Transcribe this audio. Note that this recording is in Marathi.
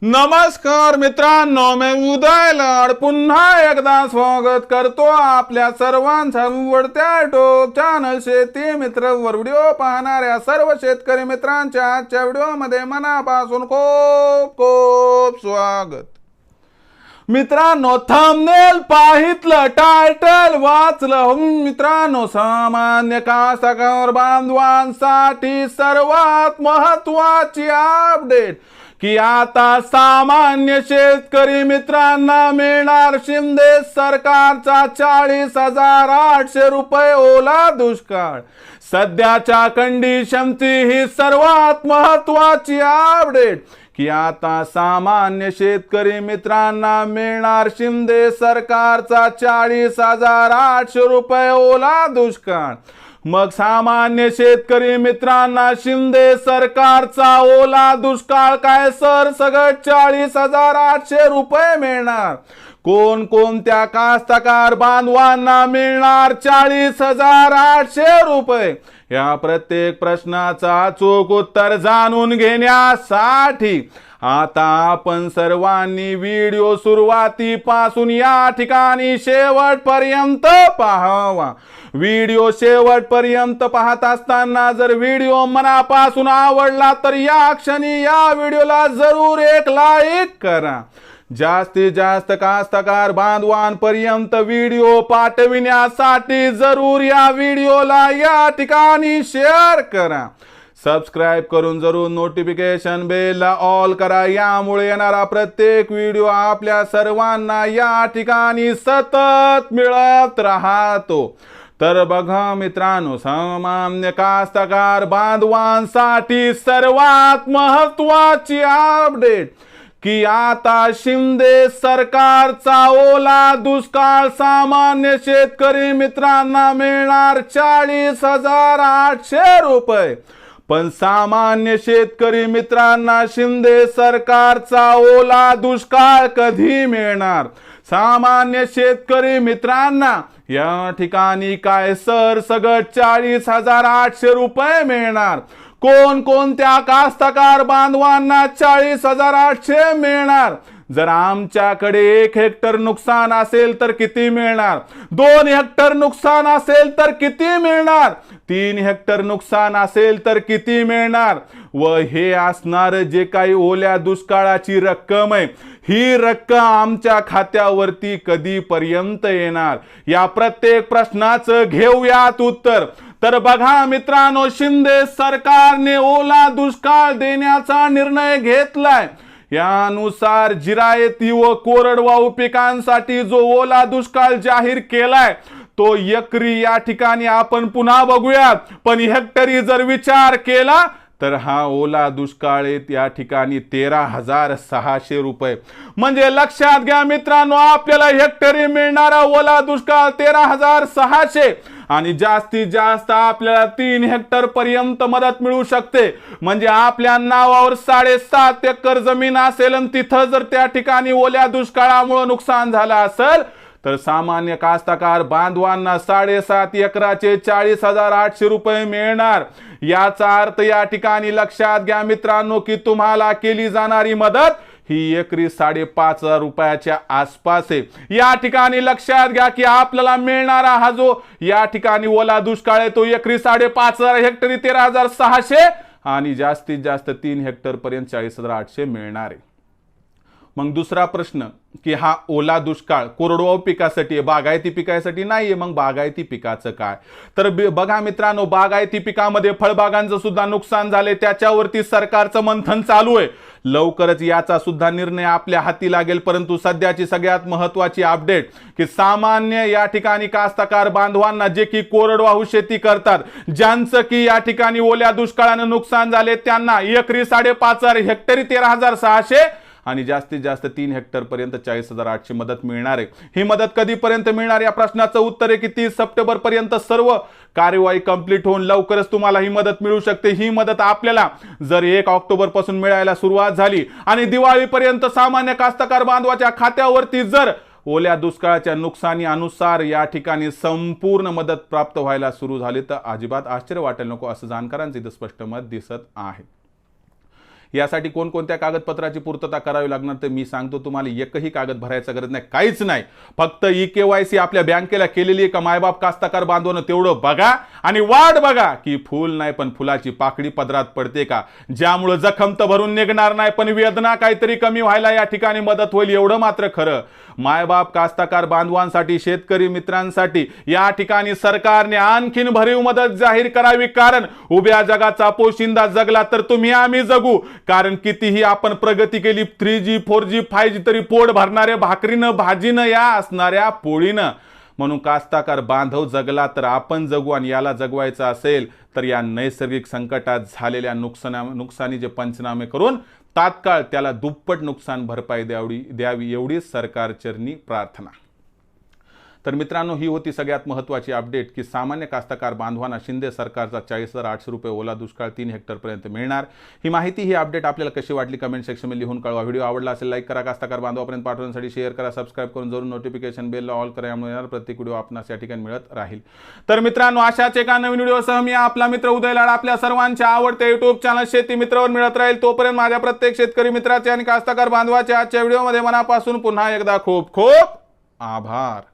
नमस्कार मित्रांनो, मी उदय लाड पुन्हा एकदा स्वागत करतो आपल्या सर्वांच्या आवडत्या युट्यूब चॅनल शेती मित्र वर व्हिडिओ पाहणाऱ्या सर्व शेतकरी मित्रांच्या आजच्या व्हिडिओमध्ये मनापासून खूप खूप स्वागत। मित्रांनो, थंबनेल पाहितलं, टायटल वाचलं, मित्रांनो सामान्य कास्तकार बांधवांसाठी सर्वात महत्त्वाची अपडेट की आता सामान्य शेतकरी मित्रांना मिळणार शिंदे सरकारचा 40,800 रुपये ओला दुष्काळ। सध्याच्या कंडिशनची ही सर्वात महत्त्वाची अपडेट की आता सामान्य शेतकरी मित्रांना मिळणार शिंदे सरकारचा 40,800 रुपये ओला दुष्काळ। मग सामान्य शेतकरी मित्रांना शिंदे सरकारचा ओला दुष्काळ काय सरसगट 40,800 रुपये मिळणार? कोणकोणत्या कास्तकार बांधवांना मिळणार 40,800 रुपये? या प्रत्येक प्रश्नाचा अचूक उत्तर जाणून घेण्यासाठी आता आपण सर्वांनी व्हिडिओ सुरुवातीपासून या ठिकाणी शेवटपर्यंत पाहावा। व्हिडिओ शेवटपर्यंत पाहत असताना जर व्हिडिओ मनापासून आवडला तर या क्षणी या व्हिडिओला जरूर एक लाईक करा। जास्तीत जास्त कास्तकार बांधवांपर्यंत व्हिडिओ पाठविण्यासाठी जरूर या व्हिडिओला या ठिकाणी शेअर करा। सबस्क्राइब करून जरूर नोटिफिकेशन बेलला ऑल करा, यामुळे येणारा प्रत्येक व्हिडिओ आपल्या सर्वांना या ठिकाणी सतत मिळत राहतो। तर बघा मित्रांनो, सामान्य कास्तकार बांधवांसाठी सर्वात महत्त्वाची अपडेट की आता शिंदे सरकारचा ओला दुष्काळ सामान्य शेतकरी मित्रांना मिळणार 40,800 रुपये। पण सामान्य शेतकरी मित्रांना शिंदे सरकारचा ओला दुष्काळ कधी मिळणार? सामान्य शेतकरी मित्रांना या ठिकाणी काय सरसगट 40,800 रुपये मिळणार? कोणकोणत्या कास्तकार बांधवांना 40,800 मिळणार? जर आमच्याकडे 1 हेक्टर नुकसान असेल तर किती मिळणार? 2 हेक्टर नुकसान असेल तर किती मिळणार? 3 हेक्टर नुकसान असेल तर किती मिळणार? व हे असणार जे काही ओल्या दुष्काळाची रक्कम आहे, ही रक्कम आमच्या खात्यावरती कधीपर्यंत येणार? या प्रत्येक प्रश्नाचं घेऊयात उत्तर। तर बघा मित्रांनो, शिंदे सरकारने ओला दुष्काळ देण्याचा निर्णय घेतलाय। यानुसार जिरायती व कोरडवाहू पिकांसाठी जो ओला दुष्काळ जाहीर केलाय तो एकरी या ठिकाणी आपण पुन्हा बघूयात, पण हेक्टरी जर विचार केला तर हा ओला दुष्काळ या ठिकाणी 13,600 रुपये। म्हणजे लक्षात घ्या मित्रांनो, आपल्याला हेक्टरी मिळणारा ओला दुष्काळ 13,600 आणि जास्तीत जास्त आपल्याला 3 हेक्टर पर्यंत मदत मिळू शकते। म्हणजे आपल्या नावावर 7.5 एकर जमीन असेल आणि तिथं जर त्या ठिकाणी ओल्या दुष्काळामुळे नुकसान झालं असेल तर सामान्य कास्तकार बांधवांना 7.5 एकराचे 40,800 रुपये मिळणार। याचा अर्थ या ठिकाणी लक्षात घ्या मित्रांनो की तुम्हाला केली जाणारी मदत ही एकरी 5,500 रुपयाच्या आसपास आहे। या ठिकाणी लक्षात घ्या की आपल्याला मिळणारा हा जो या ठिकाणी ओला दुष्काळ आहे तो एकरी 5,500, हेक्टरी 13,600 आणि जास्तीत जास्त 3 हेक्टर पर्यंत 40,800 मिळणार आहे। मग दुसरा प्रश्न की हा ओला दुष्काळ कोरडवाहू पिकासाठी आहे, बागायती पिकासाठी नाहीये। मग बागायती पिकाचं काय? तर बघा मित्रांनो, बागायती पिकामध्ये फळबागांचं सुद्धा नुकसान झाले, त्याच्यावरती सरकारचं मंथन चालू आहे। लवकरच याचा सुद्धा निर्णय आपल्या हाती लागेल। परंतु सध्याची सगळ्यात महत्त्वाची अपडेट की सामान्य या ठिकाणी कास्तकार बांधवांना जे की कोरडवाहू शेती करतात, ज्यांचं की या ठिकाणी ओल्या दुष्काळानं नुकसान झाले, त्यांना एकरी 5,500, हेक्टरी 13,600 आणि जास्तीत जास्त 3 हेक्टर पर्यंत 40,800 मदत मिळणार आहे। ही मदत कधीपर्यंत मिळणार? या प्रश्नाचं उत्तर आहे की 30 सप्टेंबर पर्यंत सर्व कार्यवाही कंप्लीट होऊन लवकरच तुम्हाला ही मदत मिळू शकते। ही मदत आपल्याला जर 1 ऑक्टोबर पासून मिळायला सुरुवात झाली आणि दिवाळीपर्यंत सामान्य कास्तकार बांधवाच्या खात्यावरती जर ओल्या दुष्काळाच्या नुकसानी अनुसार या ठिकाणी संपूर्ण मदत प्राप्त व्हायला सुरू झाली तर अजिबात आश्चर्य वाटेल नको, असं जाणकारांचं इथं स्पष्ट मत दिसत आहे। यासाठी कोणकोणत्या कागदपत्राची पूर्तता करावी लागणार तर मी सांगतो तुम्हाला. एकही कागद भरायचा गरज नाही, काहीच नाही. फक्त KYC आपल्या बँकेला केलेली का मायबाप कास्तकार बांधवानं तेवढं बघा आणि वाट बघा की फुल नाही पण फुलाची पाकळी पदरात पडते का, ज्यामुळे जखम तर भरून निघणार नाही पण वेदना काहीतरी कमी व्हायला या ठिकाणी मदत होईल. एवढं मात्र खरं. मायबाप कास्तकार बांधवांसाठी, शेतकरी मित्रांसाठी या ठिकाणी सरकारने आणखीन भरीव मदत जाहीर करावी. कारण उभ्या जगाचा पोशिंदा जगला तर तुम्ही आम्ही जगू. कारण कितीही आपण प्रगती केली 3G 4G 5G तरी पोट भरणारे भाकरीनं भाजीनं या असणाऱ्या पोळीनं. म्हणून कास्तकार बांधव जगला तर आपण जगू आणि याला जगवायचं असेल तर या नैसर्गिक संकटात झालेल्या नुकसानीचे पंचनामे करून तात्काळ त्याला दुप्पट नुकसान भरपाई द्यावी एवढी सरकारचरणी प्रार्थना. तर मित्रांनो, ही होती सगळ्यात महत्त्वाची अपडेट की सामान्य कास्तकार बांधवांना शिंदे सरकारचा 40,800 रुपये ओला दुष्काळ 3 हेक्टरपर्यंत मिळणार. ही माहिती, ही अपडेट आपल्याला कशी वाटली कमेंट सेक्शनमध्ये लिहून कळवा. व्हिडिओ आवडला असेल लाईक करा, कास्तकार बांधवापर्यंत पाठवण्यासाठी शेअर करा, सबस्क्राईब करून जरूर नोटिफिकेशन बेलला ऑल करा, यामुळे प्रत्येक व्हिडिओ आपणास या ठिकाणी मिळत राहील. तर मित्रांनो, अशाच एका नवीन व्हिडिओसह मी आपला मित्र उदय लाड आपल्या सर्वांच्या आवडते युट्यूब चॅनल शेती मित्रावर मिळत राहील. तोपर्यंत माझ्या प्रत्येक शेतकरी मित्राचे आणि कास्तकार बांधवाच्या आजच्या व्हिडिओमध्ये मनापासून पुन्हा एकदा खूप खूप आभार.